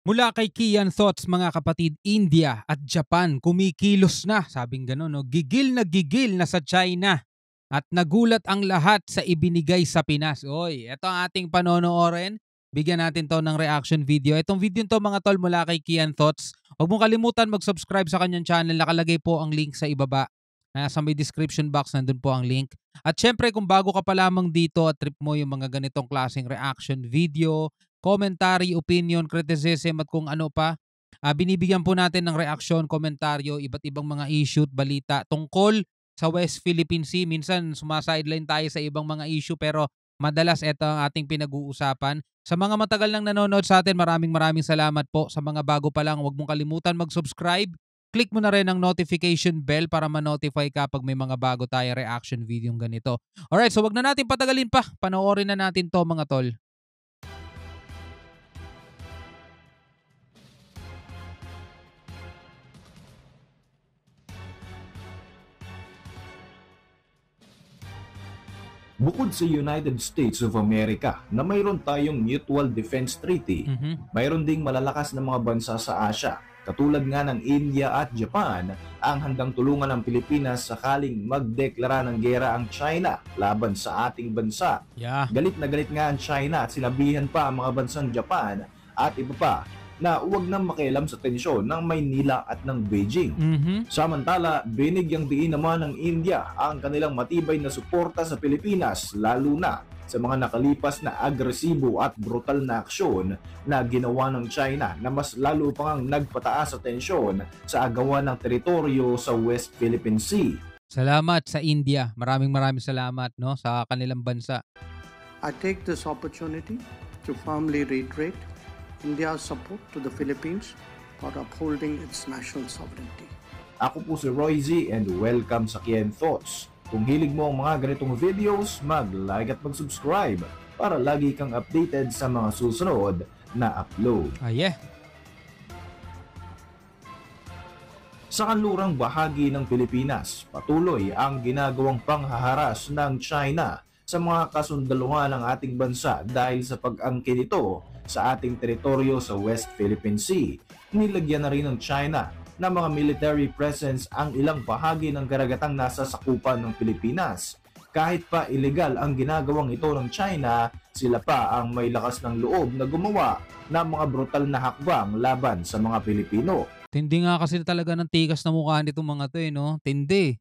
Mula kay Kian Thoughts mga kapatid, India at Japan kumikilos na, sabing gano'n, no? Gigil na sa China at nagulat ang lahat sa ibinigay sa Pinas. Oy, ito ang ating panonoorin. Bigyan natin to ng reaction video. Itong video to mga tol mula kay Kian Thoughts. Huwag mong kalimutan mag-subscribe sa kanyang channel. Nakalagay po ang link sa ibaba. Sa may description box, nandun po ang link. At syempre kung bago ka pa lamang dito at trip mo yung mga ganitong klaseng reaction video, commentary, opinion, criticism at kung ano pa, binibigyan po natin ng reaksyon, komentaryo, iba't ibang mga issue at balita tungkol sa West Philippine Sea. Minsan sumasideline tayo sa ibang mga issue pero madalas ito ang ating pinag-uusapan. Sa mga matagal nang nanonood sa atin, maraming salamat po. Sa mga bago pa lang, huwag mong kalimutan mag-subscribe. Click mo na rin ang notification bell para ma-notify ka pag may mga bago tayo reaction video ganito. Alright, so wag na natin patagalin pa. Panoorin na natin to mga tol. Bukod sa United States of America na mayroon tayong Mutual Defense Treaty, mayroon ding malalakas na mga bansa sa Asia, katulad nga ng India at Japan, ang handang tulungan ng Pilipinas sakaling magdeklara ng giyera ang China laban sa ating bansa. Yeah. Galit na galit nga ang China at sinabihan pa ang mga bansang Japan at iba pa na huwag nang makialam sa tensyon ng Maynila at ng Beijing. Samantala, binigyang diin naman ng India ang kanilang matibay na suporta sa Pilipinas, lalo na sa mga nakalipas na agresibo at brutal na aksyon na ginawa ng China na mas lalo pang nagpataas sa tensyon sa agawan ng teritoryo sa West Philippine Sea. Salamat sa India. Maraming salamat no sa kanilang bansa. I take this opportunity to firmly reiterate India's support to the Philippines for upholding its national sovereignty. Ako po si Roy Z and welcome sa Kian Thoughts. Kung hilig mo ang mga ganitong videos, mag-like at mag-subscribe para lagi kang updated sa mga susunod na upload. Yeah. Sa kanlurang bahagi ng Pilipinas, patuloy ang ginagawang panghaharas ng China sa mga kasundaluhan ng ating bansa dahil sa pag-angkin nito sa ating teritoryo sa West Philippine Sea. Nilagyan na rin ng China na mga military presence ang ilang bahagi ng karagatang nasa sakupan ng Pilipinas. Kahit pa illegal ang ginagawang ito ng China, sila pa ang may lakas ng loob na gumawa ng mga brutal na hakbang laban sa mga Pilipino. Tindi nga kasi talaga ng tikas na mukha nitong mga to no? Tindi.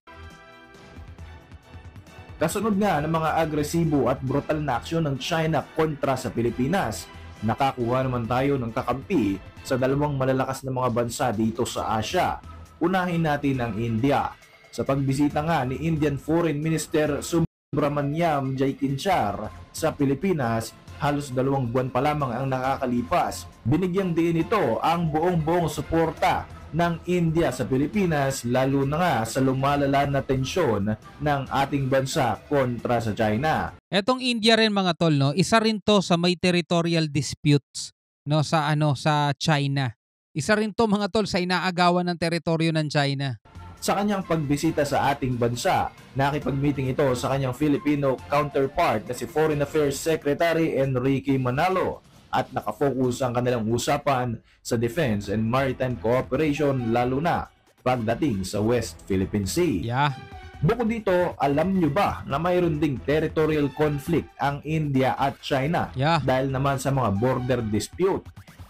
Kasunod nga ng mga agresibo at brutal na aksyon ng China kontra sa Pilipinas, nakakuha naman tayo ng kakampi sa dalawang malalakas na mga bansa dito sa Asia. Unahin natin ang India. Sa pagbisita nga ni Indian Foreign Minister Subramanyam Jaishankar sa Pilipinas, halos 2 buwan pa lamang ang nakakalipas. Binigyang diin ito ang buong suporta ng India sa Pilipinas, lalo na nga sa lumalala na tensyon ng ating bansa kontra sa China. Etong India rin mga tol no, isa rin to sa may territorial disputes no sa sa China. Isa rin to mga tol sa inaagawan ng teritoryo ng China. Sa kanyang pagbisita sa ating bansa, nakipag-meeting ito sa kanyang Filipino counterpart na si Foreign Affairs Secretary Enrique Manalo at nakafocus ang kanilang usapan sa defense and maritime cooperation, lalo na pagdating sa West Philippine Sea. Yeah. Bukod dito, alam nyo ba na mayroon ding territorial conflict ang India at China dahil naman sa mga border dispute?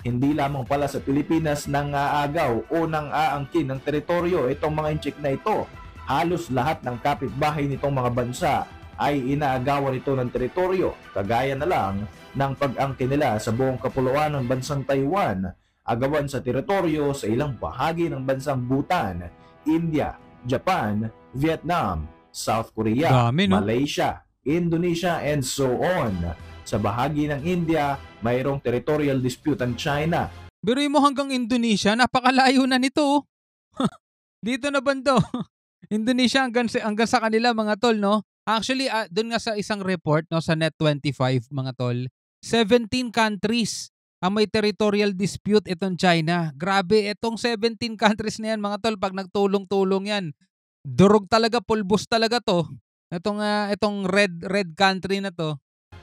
Hindi lamang pala sa Pilipinas nang aagaw o nang aangkin ng teritoryo itong mga inchik na ito. Halos lahat ng kapitbahay nitong mga bansa ay inaagawan ito ng teritoryo, kagaya na lang ng pag-angkin nila sa buong kapuluan ng bansang Taiwan, agawan sa teritoryo sa ilang bahagi ng bansang Bhutan, India, Japan, Vietnam, South Korea, Dami, no? Malaysia, Indonesia, and so on. Sa bahagi ng India, mayroong territorial dispute ang China. Biruin mo hanggang Indonesia, napakalayo na nito. Dito na bando. Indonesia hanggang sa kanila mga tol, no? Actually, doon nga sa isang report no sa Net25 mga tol, 17 countries ang may territorial dispute itong China. Grabe, itong 17 countries na yan mga tol, pag nagtulong-tulong yan, durog talaga, pulbos talaga to. Itong red country na to.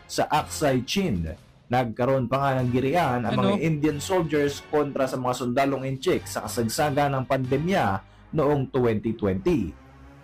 Sa Aksai Chin, Nagkaroon pa nga ng girian ang Ano? mga Indian soldiers kontra sa mga sundalong Inchik sa kasagsagan ng pandemya noong 2020.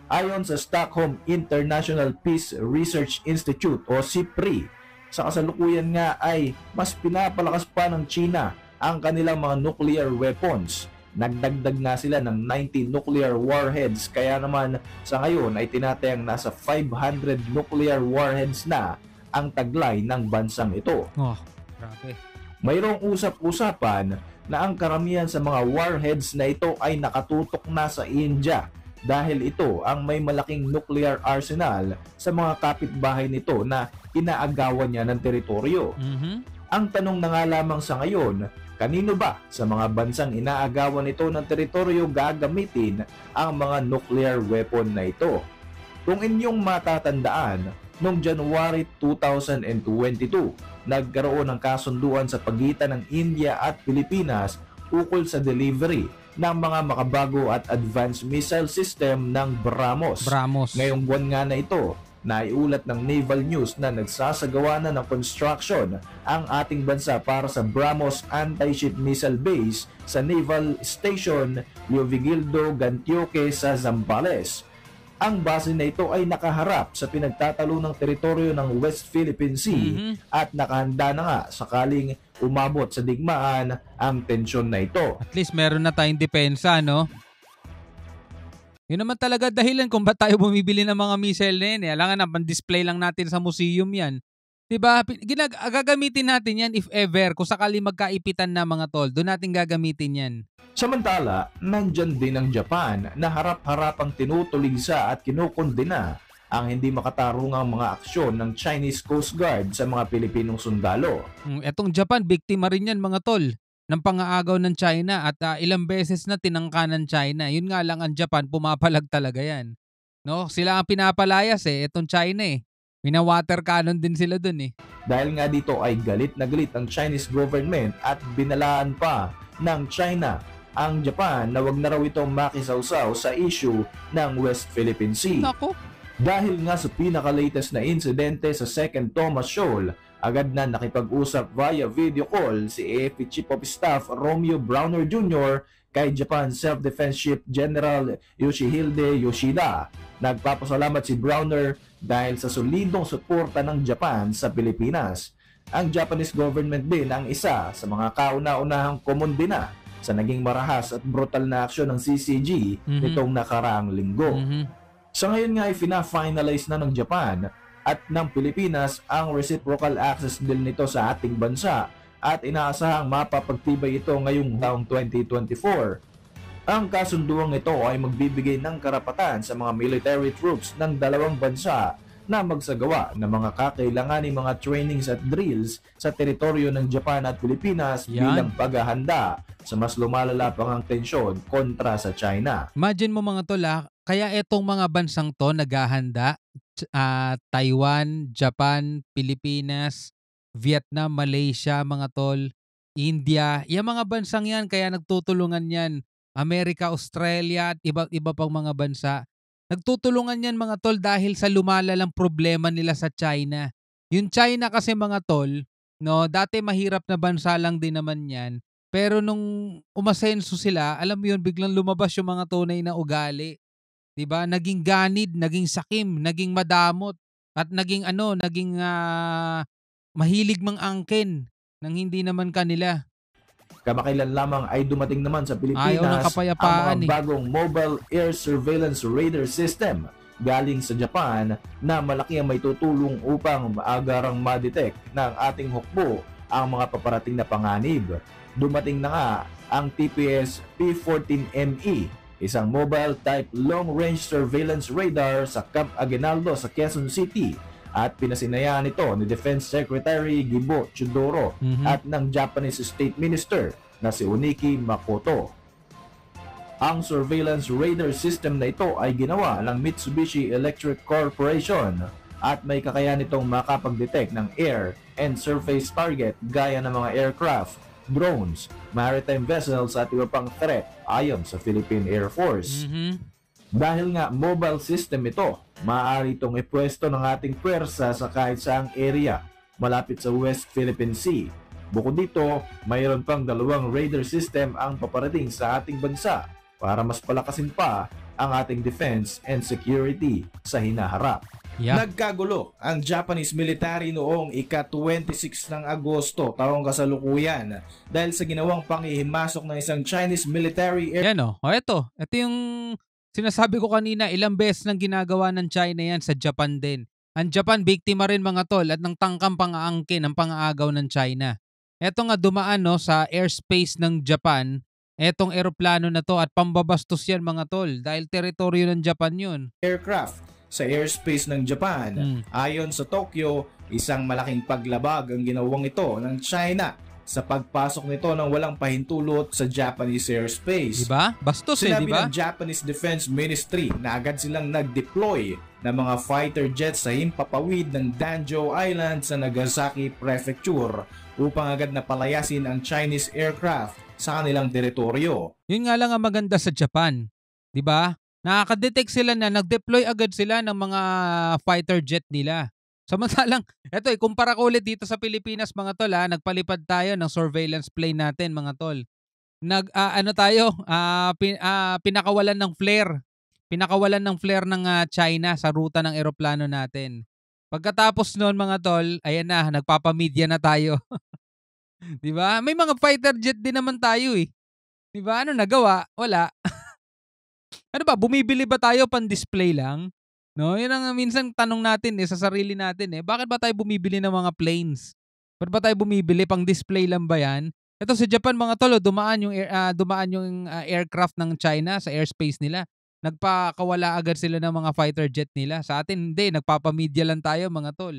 Ayon sa Stockholm International Peace Research Institute o SIPRI, sa kasalukuyan nga ay mas pinapalakas pa ng China ang kanilang mga nuclear weapons. Nagdagdag nga sila ng 90 nuclear warheads, kaya naman sa ngayon ay tinatayang nasa 500 nuclear warheads na ang taglay ng bansang ito. Oh, grabe. Mayroong usap-usapan na ang karamihan sa mga warheads na ito ay nakatutok na sa India dahil ito ang may malaking nuclear arsenal sa mga kapitbahay nito na inaagawan niya ng teritoryo. Ang tanong na nga lamang sa ngayon, kanino ba sa mga bansang inaagawan ito ng teritoryo gagamitin ang mga nuclear weapon na ito? Kung inyong matatandaan, noong January 2022, nagkaroon ng kasunduan sa pagitan ng India at Pilipinas ukol sa delivery ng mga makabago at advanced missile system ng BrahMos. Ngayong buwan nga na ito, naiulat ng Naval News na nagsasagawa na ng construction ang ating bansa para sa BrahMos anti-ship missile base sa Naval Station Leovigildo Gantioque sa Zambales. Ang base na ito ay nakaharap sa pinagtatalo ng teritoryo ng West Philippine Sea at nakahanda na nga sakaling umabot sa digmaan ang tensyon na ito. At least meron na tayong depensa, no? Yun naman talaga dahilan kung ba't tayo bumibili ng mga missile na yan. Alangan na, pan-display lang natin sa museum yan. Diba? Gagamitin natin yan if ever. Kung sakali magkaipitan na mga tol, doon natin gagamitin yan. Samantala, nandyan din ang Japan na harap-harapang tinutuligsa at kinukondena ang hindi makatarungang mga aksyon ng Chinese Coast Guard sa mga Pilipinong sundalo. Etong Japan, biktima rin yan mga tol ng pangaagaw ng China at ilang beses na tinangka ng China. Yun nga lang ang Japan, pumapalag talaga yan. No? Sila ang pinapalayas etong China Mina-water cannon din sila dun Dahil nga dito ay galit na galit ang Chinese government at binalaan pa ng China ang Japan na wag na raw itong makisawsaw sa issue ng West Philippine Sea. Nako. Dahil nga sa pinaka-latest na insidente sa Second Thomas Shoal, agad na nakipag-usap via video call si AFP Chief of Staff Romeo Browner Jr. kay Japan Self-Defense Ship General Yoshihide Yoshida. Nagpapasalamat si Browner dahil sa solidong suporta ng Japan sa Pilipinas. Ang Japanese government din ang isa sa mga kauna-unahang komondena sa naging marahas at brutal na aksyon ng CCG nitong nakaraang linggo. Sa ngayon nga ay fina-finalize na ng Japan at ng Pilipinas ang reciprocal access deal nito sa ating bansa at inaasahang mapapagtibay ito ngayong taong 2024. Ang kasunduang ito ay magbibigay ng karapatan sa mga military troops ng dalawang bansa na magsagawa ng mga kakailanganing mga trainings at drills sa teritoryo ng Japan at Pilipinas bilang paghahanda sa mas lumalala pang ang tensyon kontra sa China. Imagine mo mga tol kaya etong mga bansang to naghahanda, Taiwan, Japan, Pilipinas, Vietnam, Malaysia mga tol, India, yung mga bansang yan kaya nagtutulungan yan. Amerika, Australia at iba pang mga bansa. Nagtutulungan yan mga tol dahil sa lumalalang problema nila sa China. Yung China kasi mga tol, no, dati mahirap na bansa lang din naman yan. Pero nung umasenso sila, alam mo yun, biglang lumabas yung mga tunay na ugali. 'Di ba? Naging ganid, naging sakim, naging madamot at naging mahilig mang-angkin nang hindi naman kanila. Kamakailan lamang ay dumating naman sa Pilipinas Ayaw ng kapayapaan ang mga bagong Mobile Air Surveillance Radar System galing sa Japan na malaki ang may tutulong upang maagarang ma-detect ng ating hukbo ang mga paparating na panganib. Dumating na nga ang TPS P14ME, isang mobile type long-range surveillance radar sa Camp Aguinaldo sa Quezon City at pinasinayaan ito ni Defense Secretary Gibo Chudoro at ng Japanese State Minister na si Uniki Makoto. Ang surveillance radar system na ito ay ginawa ng Mitsubishi Electric Corporation at may kakayahan itong makapag-detect ng air and surface target gaya ng mga aircraft, drones, maritime vessels at iba pang threat ayon sa Philippine Air Force. Dahil nga mobile system ito, maaari itong ipwesto ng ating pwersa sa kahit saang area malapit sa West Philippine Sea. Bukod dito, mayroon pang 2 radar system ang paparating sa ating bansa para mas palakasin pa ang ating defense and security sa hinaharap. Yeah. Nagkagulo ang Japanese military noong ika-26 ng Agosto taong kasalukuyan dahil sa ginawang pangihimasok ng isang Chinese military Yan o. Ito yung sinasabi ko kanina, ilang beses nang ginagawa ng China yan sa Japan din. Ang Japan, biktima rin mga tol at ng tangkang pang-aangkin ng pang-aagaw ng China. Ito nga dumaan sa airspace ng Japan, etong eroplano na to at pambabastos yan mga tol dahil teritoryo ng Japan yun. Aircraft sa airspace ng Japan. Ayon sa Tokyo, isang malaking paglabag ang ginawang ito ng China sa pagpasok nito ng walang pahintulot sa Japanese airspace. Diba? Bastos Sinabi diba? ng Japanese Defense Ministry na agad silang nag-deploy ng mga fighter jets sa himpapawid ng Danjo Island sa Nagasaki Prefecture upang agad na palayasin ang Chinese aircraft sa kanilang teritoryo. Yun nga lang ang maganda sa Japan. Diba? Nakaka-detect sila na nag-deploy agad sila ng mga fighter jet nila. Samantalang, eto kumpara ko ulit dito sa Pilipinas mga tol nagpalipad tayo ng surveillance plane natin mga tol. Pinakawalan ng flare. Pinakawalan ng flare ng China sa ruta ng eroplano natin. Pagkatapos noon mga tol, ayan na, nagpapamedya na tayo. 'Di ba? May mga fighter jet din naman tayo eh. 'Di ba? Ano nagawa? Wala. Ano ba, bumibili ba tayo pan-display lang? No, yun ang minsan tanong natin sa sarili natin bakit ba tayo bumibili ng mga planes? Bakit ba tayo bumibili pang display lang ba yan? Ito sa Japan mga tol, dumaan yung aircraft ng China sa airspace nila. Nagpakawala agad sila ng mga fighter jet nila. Sa atin hindi, nagpapamedya lang tayo mga tol.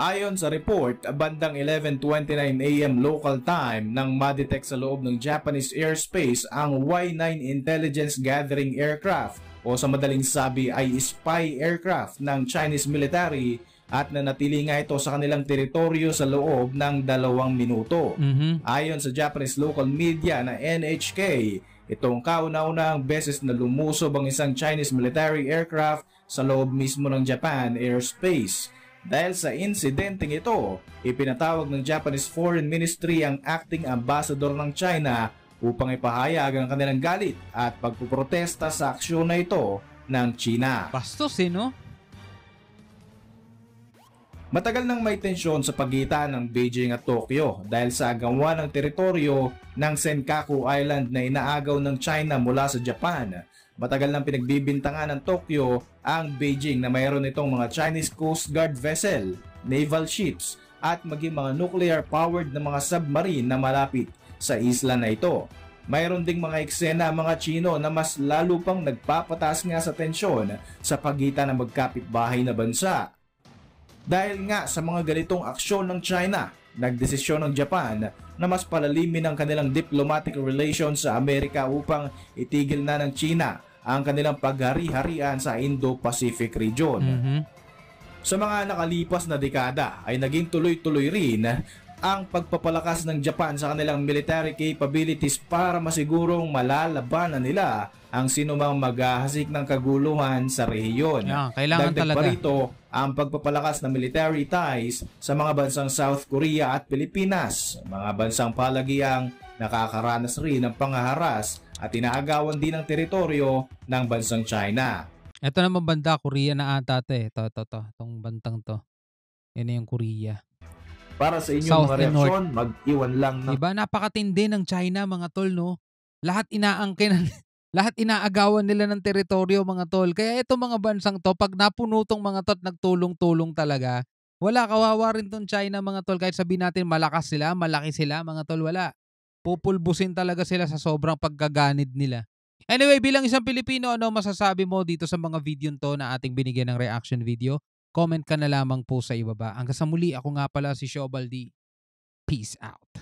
Ayon sa report, bandang 11:29 AM local time nang ma-detect sa loob ng Japanese airspace ang Y-9 Intelligence Gathering Aircraft o sa madaling sabi ay spy aircraft ng Chinese military at nanatili nga ito sa kanilang teritoryo sa loob ng 2 minuto. Ayon sa Japanese local media na NHK, itong kauna-unahang beses na lumusob ang isang Chinese military aircraft sa loob mismo ng Japan airspace. Dahil sa insidenteng ito, ipinatawag ng Japanese Foreign Ministry ang acting ambassador ng China upang ipahayag ang kanilang galit at pagpuprotesta sa aksyon na ito ng China. Bastos no? Matagal nang may tensyon sa pagitan ng Beijing at Tokyo dahil sa agawan ng teritoryo ng Senkaku Island na inaagaw ng China mula sa Japan. Matagal nang pinagbibintangan ng Tokyo ang Beijing na mayroon itong mga Chinese Coast Guard vessel, naval ships at maging mga nuclear-powered na mga submarine na malapit sa isla na ito. Mayroon ding mga eksena mga Chino na mas lalo pang nagpapataas nga sa tensyon sa pagitan ng magkapitbahay na bansa. Dahil nga sa mga ganitong aksyon ng China, nagdesisyon ng Japan na mas palalimin ang kanilang diplomatic relations sa Amerika upang itigil na ng China ang kanilang paghari-harian sa Indo-Pacific region. Sa mga nakalipas na dekada ay naging tuloy-tuloy rin ang pagpapalakas ng Japan sa kanilang military capabilities para masigurong malalabanan nila ang sinumang maghahasik ng kaguluhan sa rehiyon. Kailangan Dagdag talaga. pa rito ang pagpapalakas ng military ties sa mga bansang South Korea at Pilipinas, mga bansang palagiang nakakaranas rin ng pangaharas at inaagawan din ng teritoryo ng bansang China. Ito naman banda, Korea na ata ito. Itong bantang to. Yan na yung Korea. Para sa inyong South mga and North. reaksyon, mag-iwan lang ng Diba? Napakatindi ng China mga tol, no? Lahat inaangkin, lahat inaagawan nila ng teritoryo mga tol. Kaya itong mga bansang to, pag napuno tong mga to at nagtulong-tulong talaga, wala, kawawa rin tong China mga tol. Kahit sabihin natin malakas sila, malaki sila mga tol, wala. Pupulbusin talaga sila sa sobrang pagkaganid nila. Anyway, bilang isang Pilipino, ano masasabi mo dito sa mga video to na ating binigyan ng reaction video? Comment ka na lamang po sa ibaba. Hanggang sa muli, ako nga pala si Shobaldi. Peace out.